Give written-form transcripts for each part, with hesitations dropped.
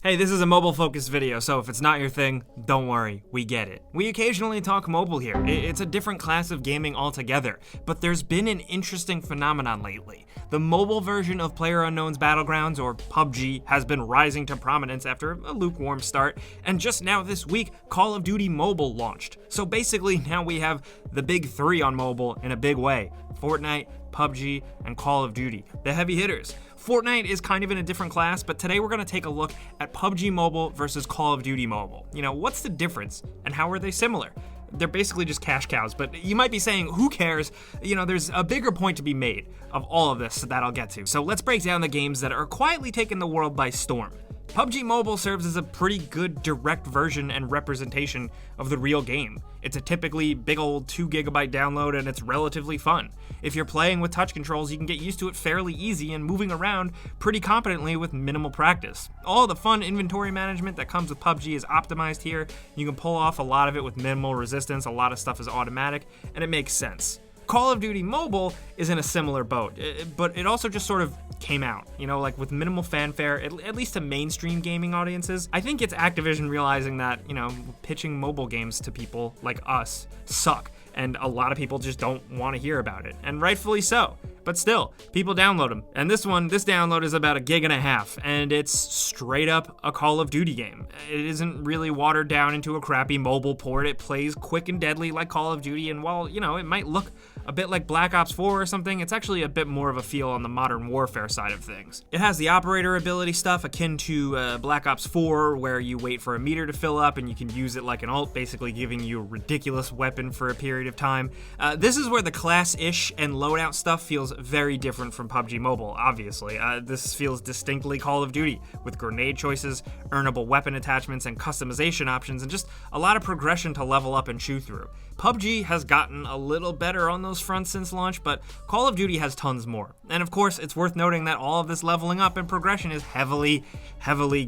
Hey, this is a mobile-focused video, so if it's not your thing, don't worry, we get it. We occasionally talk mobile here. It's a different class of gaming altogether, but there's been an interesting phenomenon lately. The mobile version of PlayerUnknown's Battlegrounds, or PUBG, has been rising to prominence after a lukewarm start, and just now this week, Call of Duty Mobile launched. So basically, now we have the big three on mobile in a big way: Fortnite, PUBG, and Call of Duty, the heavy hitters. Fortnite is kind of in a different class, but today we're going to take a look at PUBG Mobile versus Call of Duty Mobile. You know, what's the difference and how are they similar? They're basically just cash cows, but you might be saying, who cares? You know, there's a bigger point to be made of all of this that I'll get to. So let's break down the games that are quietly taking the world by storm. PUBG Mobile serves as a pretty good direct version and representation of the real game. It's a typically big old 2GB download and it's relatively fun. If you're playing with touch controls, you can get used to it fairly easy and moving around pretty competently with minimal practice. All the fun inventory management that comes with PUBG is optimized here. You can pull off a lot of it with minimal resistance, a lot of stuff is automatic, and it makes sense. Call of Duty Mobile is in a similar boat, but it also just sort of came out, you know, like with minimal fanfare, at least to mainstream gaming audiences. I think it's Activision realizing that, you know, pitching mobile games to people like us suck, and a lot of people just don't want to hear about it, and rightfully so. But still, people download them. And this download is about 1.5 gigs, and it's straight up a Call of Duty game. It isn't really watered down into a crappy mobile port. It plays quick and deadly like Call of Duty, and while, you know, it might look a bit like Black Ops 4 or something, it's actually a bit more of a feel on the modern warfare side of things. It has the operator ability stuff akin to Black Ops 4, where you wait for a meter to fill up and you can use it like an ult, basically giving you a ridiculous weapon for a period of time. This is where the class-ish and loadout stuff feels very different from PUBG Mobile, obviously. This feels distinctly Call of Duty, with grenade choices, earnable weapon attachments, and customization options, and just a lot of progression to level up and chew through. PUBG has gotten a little better on those fronts since launch, but Call of Duty has tons more. And of course, it's worth noting that all of this leveling up and progression is heavily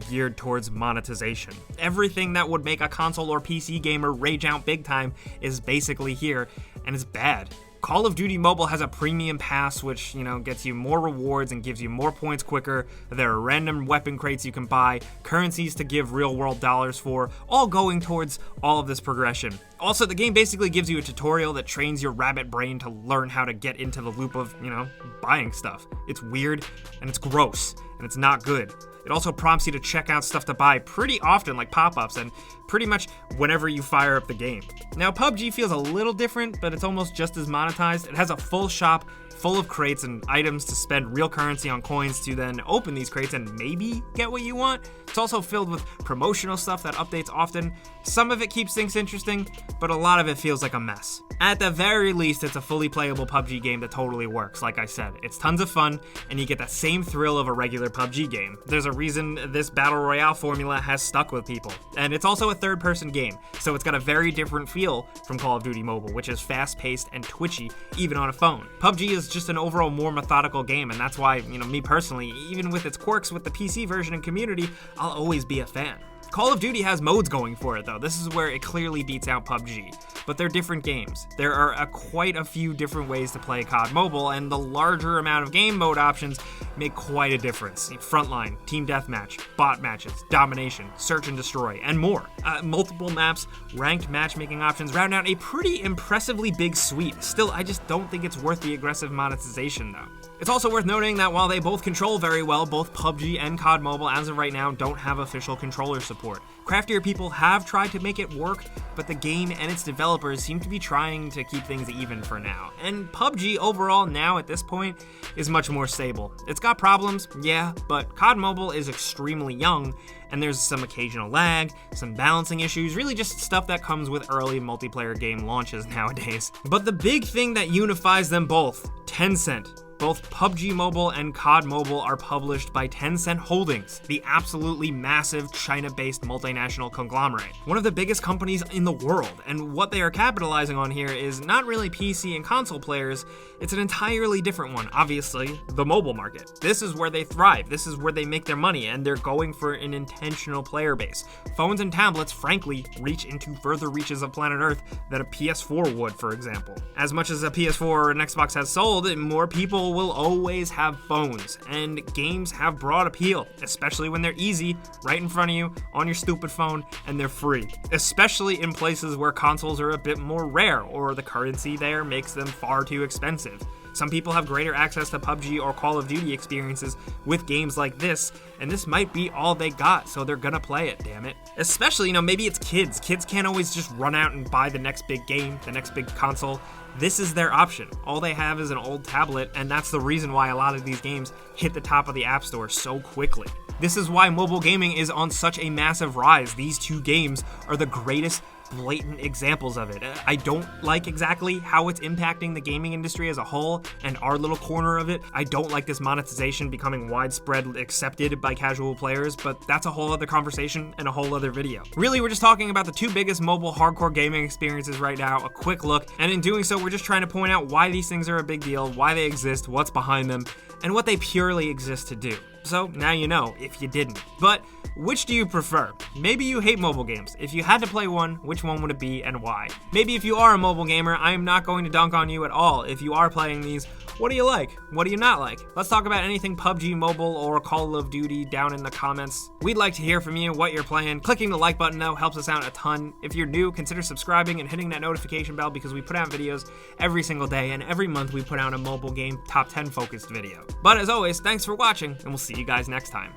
geared towards monetization. Everything that would make a console or PC gamer rage out big time is basically here, and it's bad. Call of Duty Mobile has a premium pass, which, you know, gets you more rewards and gives you more points quicker. There are random weapon crates you can buy, currencies to give real-world dollars for, all going towards all of this progression. Also, the game basically gives you a tutorial that trains your rabbit brain to learn how to get into the loop of, you know, buying stuff. It's weird, and it's gross, and it's not good. It also prompts you to check out stuff to buy pretty often, like pop-ups, and pretty much whenever you fire up the game. Now, PUBG feels a little different, but it's almost just as monetized. It has a full shop full of crates and items to spend real currency on coins to then open these crates and maybe get what you want. It's also filled with promotional stuff that updates often. Some of it keeps things interesting, but a lot of it feels like a mess. At the very least, it's a fully playable PUBG game that totally works. Like I said, it's tons of fun, and you get that same thrill of a regular PUBG game. There's a reason this Battle Royale formula has stuck with people. And it's also a third-person game, so it's got a very different feel from Call of Duty Mobile, which is fast-paced and twitchy, even on a phone. PUBG is just an overall more methodical game, and that's why, you know, me personally, even with its quirks with the PC version and community, I'll always be a fan. Call of Duty has modes going for it though. This is where it clearly beats out PUBG, but they're different games. There are quite a few different ways to play COD Mobile, and the larger amount of game mode options make quite a difference. Frontline, team deathmatch, bot matches, domination, search and destroy, and more. Multiple maps, ranked matchmaking options round out a pretty impressively big suite. Still, I just don't think it's worth the aggressive monetization though. It's also worth noting that while they both control very well, both PUBG and COD Mobile as of right now don't have official controller support. Craftier people have tried to make it work, but the game and its developers seem to be trying to keep things even for now. And PUBG overall now at this point is much more stable. It's got problems, yeah, but COD Mobile is extremely young, and there's some occasional lag, some balancing issues, really just stuff that comes with early multiplayer game launches nowadays. But the big thing that unifies them both, Tencent. Both PUBG Mobile and COD Mobile are published by Tencent Holdings, the absolutely massive China-based multinational conglomerate. One of the biggest companies in the world, and what they are capitalizing on here is not really PC and console players, it's an entirely different one, obviously, the mobile market. This is where they thrive, this is where they make their money, and they're going for an intentional player base. Phones and tablets, frankly, reach into further reaches of planet Earth than a PS4 would, for example. As much as a PS4 or an Xbox has sold, more people People will always have phones, and games have broad appeal, especially when they're easy, right in front of you, on your stupid phone, and they're free. Especially in places where consoles are a bit more rare, or the currency there makes them far too expensive. Some people have greater access to PUBG or Call of Duty experiences with games like this, and this might be all they got, so they're gonna play it, damn it. Especially, maybe it's kids. Kids can't always just run out and buy the next big game, the next big console. This is their option. All they have is an old tablet, and that's the reason why a lot of these games hit the top of the App Store so quickly. This is why mobile gaming is on such a massive rise. These two games are the greatest blatant examples of it. I don't like exactly how it's impacting the gaming industry as a whole and our little corner of it. I don't like this monetization becoming widespread accepted by casual players, but that's a whole other conversation and a whole other video. Really, we're just talking about the two biggest mobile hardcore gaming experiences right now, a quick look, and in doing so, we're just trying to point out why these things are a big deal, why they exist, what's behind them, and what they purely exist to do. So now you know, if you didn't. But which do you prefer? Maybe you hate mobile games. If you had to play one, which one would it be and why? Maybe if you are a mobile gamer, I am not going to dunk on you at all. If you are playing these, what do you like? What do you not like? Let's talk about anything PUBG Mobile or Call of Duty down in the comments. We'd like to hear from you, what you're playing. Clicking the like button though helps us out a ton. If you're new, consider subscribing and hitting that notification bell because we put out videos every single day, and every month we put out a mobile game top 10 focused video. But as always, thanks for watching, and we'll see you guys next time.